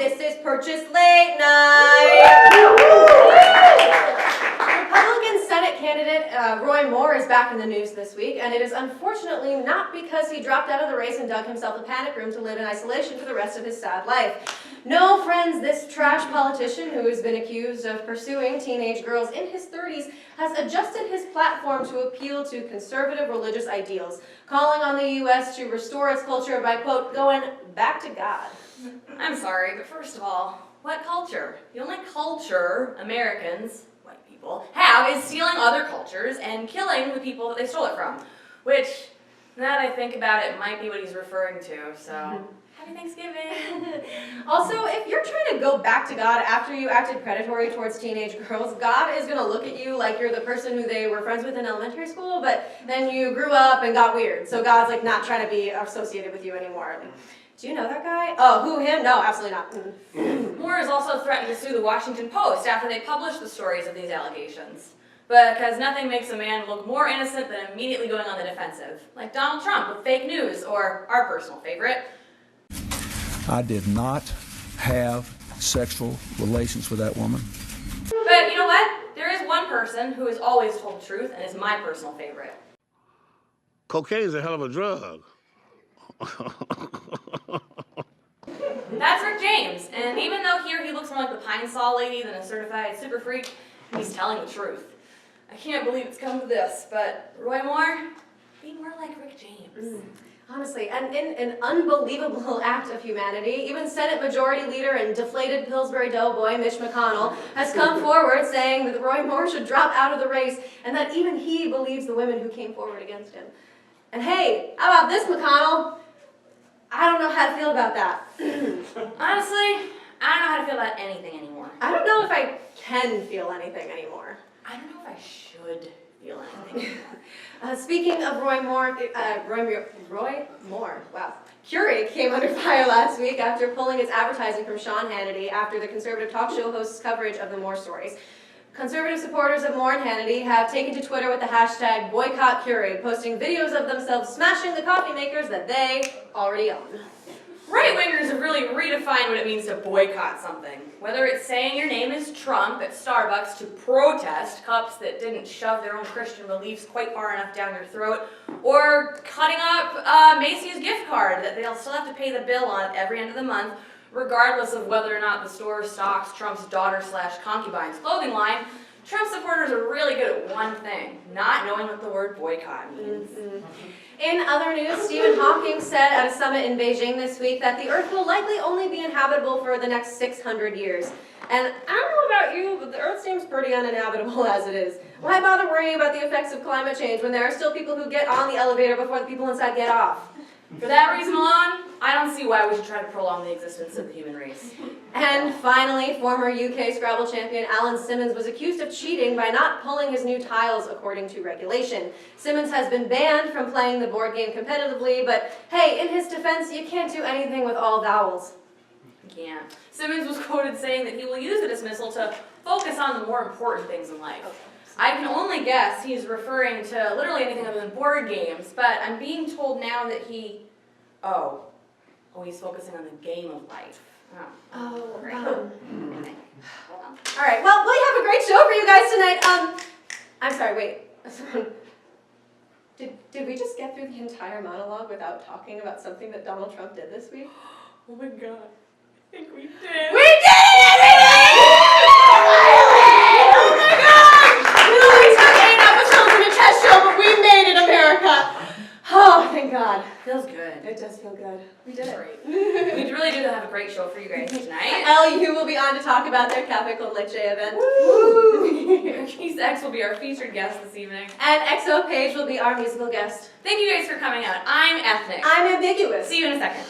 this is Purchase Late Night. Republican Senate candidate Roy Moore is back in the news this week, and it is unfortunately not because he dropped out of the race and dug himself a panic room to live in isolation for the rest of his sad life. No, friends, this trash politician who has been accused of pursuing teenage girls in his 30s has adjusted his platform to appeal to conservative religious ideals, calling on the U.S. to restore its culture by, quote, going back to God. I'm sorry, but first of all, what culture? The only culture Americans, white people, have is stealing other cultures and killing the people that they stole it from. Which, now that I think about it, might be what he's referring to, so... Happy Thanksgiving! Also, if you're trying to go back to God after you acted predatory towards teenage girls, God is going to look at you like you're the person who they were friends with in elementary school, but then you grew up and got weird. So God's like not trying to be associated with you anymore. Like, do you know that guy? Oh, who, him? No, absolutely not. Moore has also threatened to sue the Washington Post after they published the stories of these allegations. Because nothing makes a man look more innocent than immediately going on the defensive. Like Donald Trump with fake news, or our personal favorite, I did not have sexual relations with that woman. But you know what? There is one person who has always told the truth and is my personal favorite. Cocaine's a hell of a drug. That's Rick James, and even though here he looks more like the Pine Sol lady than a certified super freak, he's telling the truth. I can't believe it's come to this, but Roy Moore, be more like Rick James. Honestly, and in an unbelievable act of humanity, even Senate Majority Leader and deflated Pillsbury Doughboy Mitch McConnell has come forward saying that Roy Moore should drop out of the race and that even he believes the women who came forward against him. And hey, how about this, McConnell? I don't know how to feel about that. Honestly, I don't know how to feel about anything anymore. I don't know if I can feel anything anymore. I don't know if I should feel anything. Speaking of Roy Moore, wow. Keurig came under fire last week after pulling its advertising from Sean Hannity after the conservative talk show host's coverage of the Moore stories. Conservative supporters of Moore and Hannity have taken to Twitter with the hashtag boycott Keurig, posting videos of themselves smashing the coffee makers that they already own. Right-wingers have really redefined what it means to boycott something. Whether it's saying your name is Trump at Starbucks to protest cups that didn't shove their own Christian beliefs quite far enough down your throat, or cutting up Macy's gift card that they'll still have to pay the bill on at every end of the month, regardless of whether or not the store stocks Trump's daughter/concubine's clothing line. Trump supporters are really good at one thing, not knowing what the word boycott means. In other news, Stephen Hawking said at a summit in Beijing this week that the Earth will likely only be inhabitable for the next 600 years. And I don't know about you, but the Earth seems pretty uninhabitable as it is. Why bother worrying about the effects of climate change when there are still people who get on the elevator before the people inside get off? For that reason alone, I don't see why we should try to prolong the existence of the human race. And finally, former UK Scrabble champion Alan Simmons was accused of cheating by not pulling his new tiles according to regulation. Simmons has been banned from playing the board game competitively, but hey, in his defense, you can't do anything with all vowels. Yeah. Simmons was quoted saying that he will use the dismissal to focus on the more important things in life. I can only guess he's referring to literally anything other than board games, but I'm being told now that he's focusing on the game of life. Great. Anyway, hold on. All right, well, we have a great show for you guys tonight. I'm sorry, wait. Did we just get through the entire monologue without talking about something that Donald Trump did this week? Oh my God, I think we did. We did it, everybody! Oh my God! We only took 8 episodes in a test show, but we made it, America! Oh, thank God. Feels good. It does feel good. We did it. We really do have a great show for you guys tonight. LU will be on to talk about their Cafe Con Leche event. Keith X will be our featured guest this evening. And XO Page will be our musical guest. Thank you guys for coming out. I'm ethnic. I'm ambiguous. See you in a second.